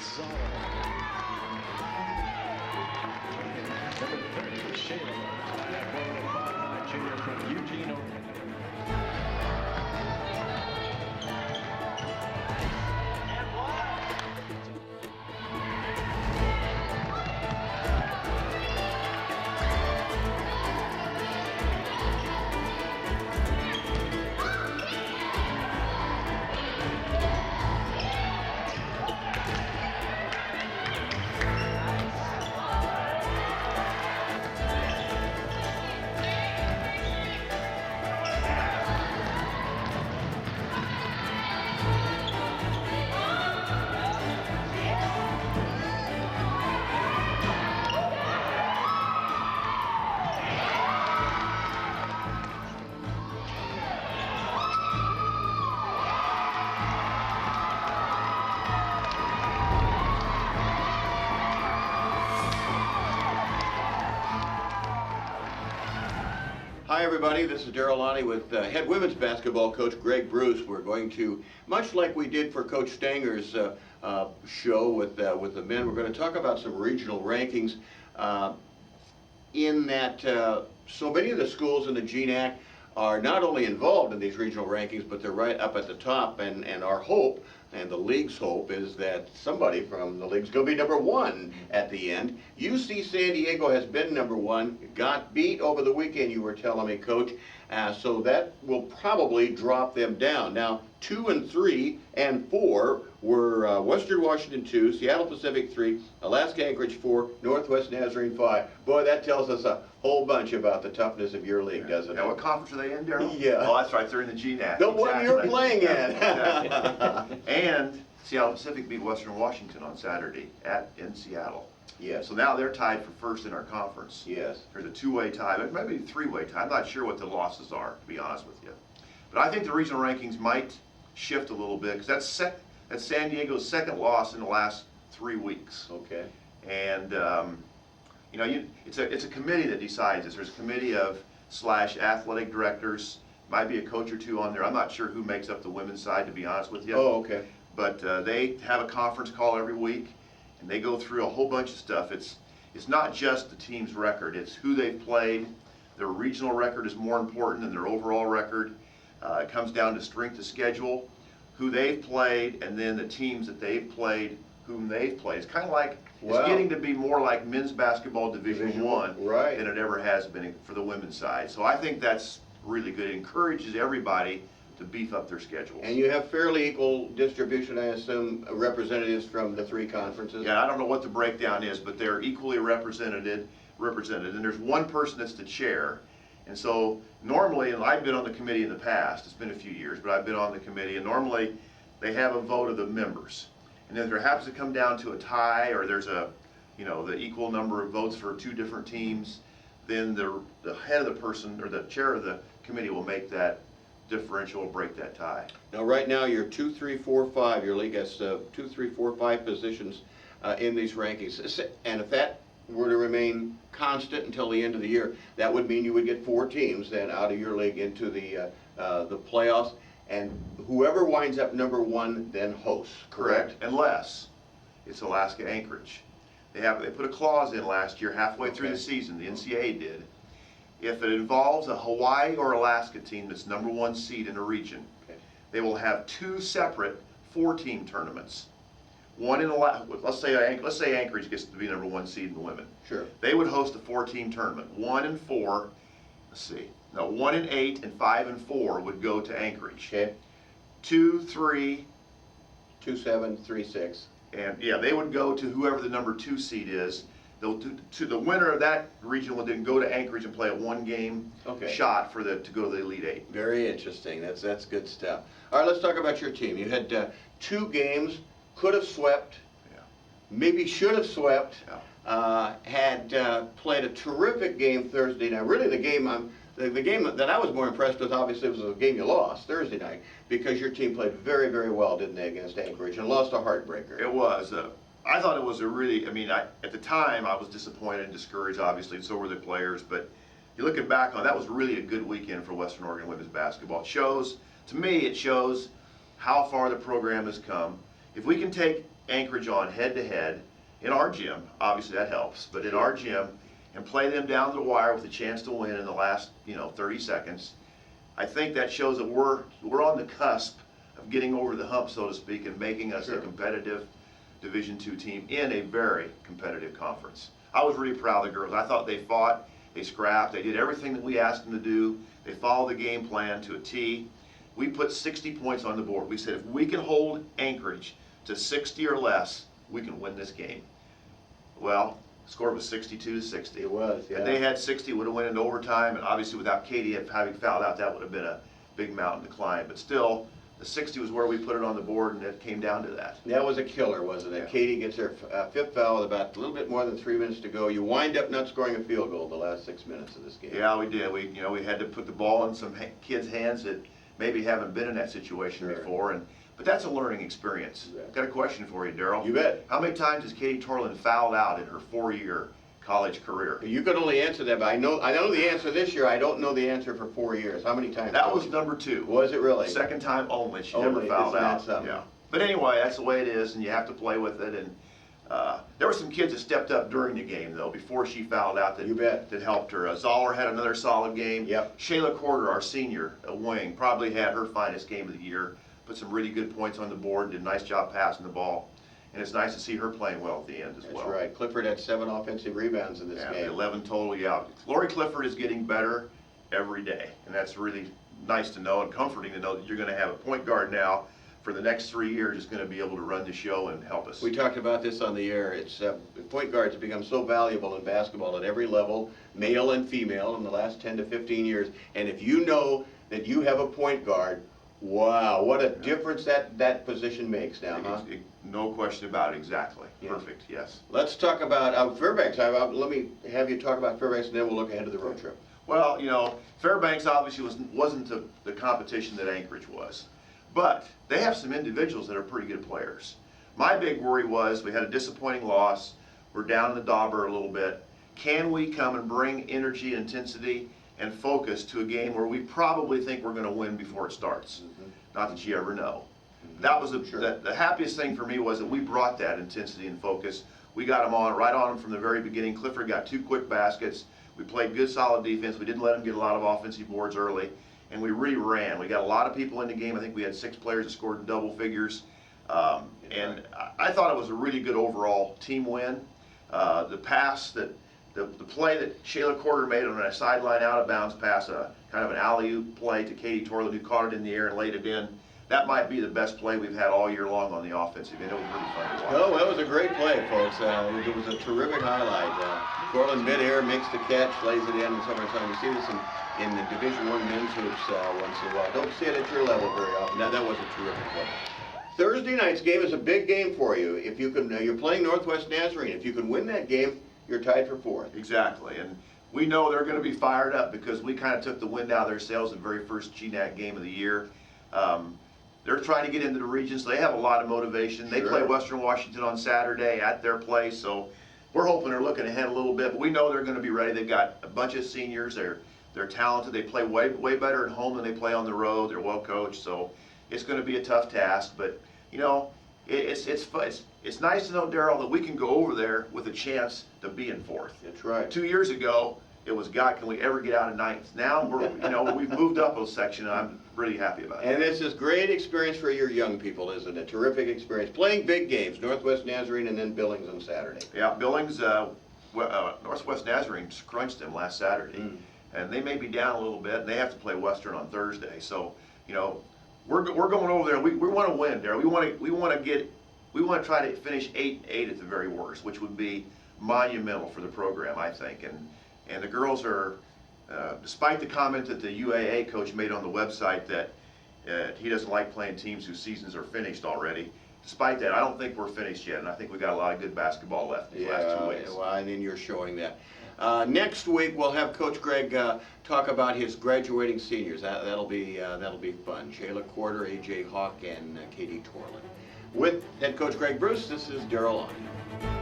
Number 30, Shayla, that 105 junior from Eugene, Oregon. Hi everybody, this is Darrell Lonnie with head women's basketball coach Greg Bruce. We're going to, much like we did for Coach Stanger's show with the men, we're going to talk about some regional rankings in that so many of the schools in the GNAC are not only involved in these regional rankings, but they're right up at the top, and our hope and the league's hope is that somebody from the league's going to be number one at the end. UC San Diego has been number one, got beat over the weekend, you were telling me, Coach, so that will probably drop them down. Now, 2 and 3 and 4 were Western Washington 2, Seattle Pacific 3, Alaska Anchorage 4, Northwest Nazarene 5. Boy, that tells us a whole bunch about the toughness of your league, doesn't it? Now, what conference are they in, Darrell? Yeah. Oh, that's right, they're in the GNAC. The one you're playing in. Exactly. And Seattle Pacific beat Western Washington on Saturday in Seattle. Yes. So now they're tied for first in our conference. Yes. There's a two-way tie, but maybe a three-way tie. I'm not sure what the losses are, to be honest with you. But I think the regional rankings might shift a little bit, because that's San Diego's second loss in the last 3 weeks. Okay. And you know, it's a committee that decides this. There's a committee of / athletic directors. Might be a coach or two on there. I'm not sure who makes up the women's side, to be honest with you. Oh, okay. But they have a conference call every week, and they go through a whole bunch of stuff. It's not just the team's record. It's who they've played. Their regional record is more important than their overall record. It comes down to strength of schedule, who they've played, and then the teams that they've played, whom they've played. It's kind of like, it's getting to be more like men's basketball Division I right, than it ever has been for the women's side. So I think that's really good. It encourages everybody to beef up their schedules. And you have fairly equal distribution, I assume, representatives from the three conferences? Yeah, I don't know what the breakdown is, but they're equally represented, and there's one person that's the chair. And so normally, and I've been on the committee in the past, it's been a few years, but I've been on the committee, and normally they have a vote of the members. And then if there happens to come down to a tie, or there's a, you know, the equal number of votes for two different teams, then the head of the person, or the chair of the committee, will make that differential, break that tie. Now, right now, you're 2, 3, 4, 5. Your league has 2, 3, 4, 5 positions in these rankings. And if that were to remain constant until the end of the year, that would mean you would get 4 teams then out of your league into the playoffs. And whoever winds up number 1 then hosts, correct? Unless it's Alaska Anchorage. They put a clause in last year, halfway through the season, the NCAA did. If it involves a Hawaii or Alaska team that's number 1 seed in a region, they will have 2 separate 4-team tournaments. One in let's say Anchorage gets to be number 1 seed in the women. Sure. They would host a 4-team tournament. 1 and 4. Let's see. No, 1 and 8 and 5 and 4 would go to Anchorage. Okay. 2, 3, 2, 7, 3, 6. And yeah, they would go to whoever the number 2 seed is. To the winner of that region would then go to Anchorage and play a 1-game shot to go to the Elite 8. Very interesting. That's good stuff. All right, let's talk about your team. You had 2 games, could have swept, maybe should have swept. Had played a terrific game Thursday night. Really, the game that I was more impressed with, obviously, was the game you lost Thursday night, because your team played very, very well, didn't they, against Anchorage, and lost a heartbreaker. It was. I thought it was a really, at the time, I was disappointed and discouraged, obviously, and so were the players, but you're looking back on that was really a good weekend for Western Oregon women's basketball. It shows, to me, it shows how far the program has come. If we can take Anchorage on head-to-head in our gym, obviously that helps, but in our gym, and play them down to the wire with a chance to win in the last 30 seconds, I think that shows that we're on the cusp of getting over the hump, so to speak, and making us a competitive Division II team in a very competitive conference. I was really proud of the girls. I thought they fought, they scrapped, they did everything that we asked them to do. They followed the game plan to a T. We put 60 points on the board. We said if we can hold Anchorage to 60 or less, we can win this game. Well, the score was 62-60. It was, yeah. If they had 60, would have went into overtime, and obviously without Katie having fouled out, that would have been a big mountain to climb. But still, the 60 was where we put it on the board, and it came down to that. That was a killer, wasn't it? Yeah. Katie gets her fifth foul with about a little bit more than 3 minutes to go. You wind up not scoring a field goal the last 6 minutes of this game. Yeah, we did. We had to put the ball in some kids' hands that maybe haven't been in that situation before, but that's a learning experience. Got a question for you, Daryl. You bet. How many times has Katie Torland fouled out in her 4-year college career? You could only answer that, but I know the answer this year. I don't know the answer for 4 years. How many times? That was number 2. Was it really? Second time only. She Only. never fouled Isn't that out. something? Yeah. But anyway, that's the way it is, and you have to play with it. And there were some kids that stepped up during the game, though, before she fouled out. That You bet. That helped her. Zoller had another solid game. Yep. Shayla Corder, our senior wing, probably had her finest game of the year. Put some really good points on the board. Did a nice job passing the ball. And it's nice to see her playing well at the end as well. That's right. Clifford had 7 offensive rebounds in this Yeah, game. 11 total, yeah. Lori Clifford is getting better every day, and that's really nice to know and comforting to know that you're going to have a point guard now for the next 3 years is going to be able to run the show and help us. We talked about this on the air. It's point guards have become so valuable in basketball at every level, male and female, in the last 10 to 15 years. And if you know that you have a point guard, wow, what a difference that position makes now, huh? No question about it, exactly. Yeah. Perfect, yes. Let's talk about Fairbanks. Let me have you talk about Fairbanks, and then we'll look ahead to the road trip. Well, Fairbanks obviously wasn't the competition that Anchorage was. But they have some individuals that are pretty good players. My big worry was we had a disappointing loss. We're down in the dauber a little bit. Can we come and bring energy, intensity, and focus to a game where we probably think we're going to win before it starts? Not that you ever know. That was the happiest thing for me was that we brought that intensity and focus. We got them right on them from the very beginning. Clifford got 2 quick baskets. We played good, solid defense. We didn't let them get a lot of offensive boards early, and we really ran. We got a lot of people in the game. I think we had 6 players that scored in double figures, and I thought it was a really good overall team win. The play that Shayla Corder made on a sideline out of bounds pass, kind of an alley-oop play to Katie Torland, who caught it in the air and laid it in. That might be the best play we've had all year long on the offensive end. It was really fun to watch. Oh, that was a great play, folks. It was a terrific highlight. Cortland midair makes the catch, lays it in, and summertime. You see this in the Division I men's hoops once in a while. Don't see it at your level very often. That was a terrific play. Thursday night's game is a big game for you. If you can, you're playing Northwest Nazarene. If you can win that game, you're tied for 4th. Exactly, and we know they're going to be fired up because we kind of took the wind out of their sails the very first GNAC game of the year. They're trying to get into the region, so they have a lot of motivation. They play Western Washington on Saturday at their place, so we're hoping they're looking ahead a little bit. But we know they're going to be ready. They've got a bunch of seniors. They're talented. They play way better at home than they play on the road. They're well coached, so it's going to be a tough task. But it's nice to know, Daryl, that we can go over there with a chance to be in 4th. That's right. 2 years ago, it was, God, can we ever get out of 9th? Now we've moved up a section, and I'm really happy about it. And this is great experience for your young people, isn't it? Terrific experience. Playing big games, Northwest Nazarene and then Billings on Saturday. Yeah, Billings, Northwest Nazarene crunched them last Saturday. And they may be down a little bit, and they have to play Western on Thursday. So, we're going over there. We want to win there. We want to try to finish 8-8 at the very worst, which would be monumental for the program, I think. And the girls are, despite the comment that the UAA coach made on the website that he doesn't like playing teams whose seasons are finished already, despite that, I don't think we're finished yet, and I think we got a lot of good basketball left these last 2 weeks. Well, and then you're showing that. Next week we'll have Coach Greg talk about his graduating seniors. That'll be fun. Shayla Corder, AJ Hawk, and Katie Torland. With head coach Greg Bruce, this is Daryl Lonnie.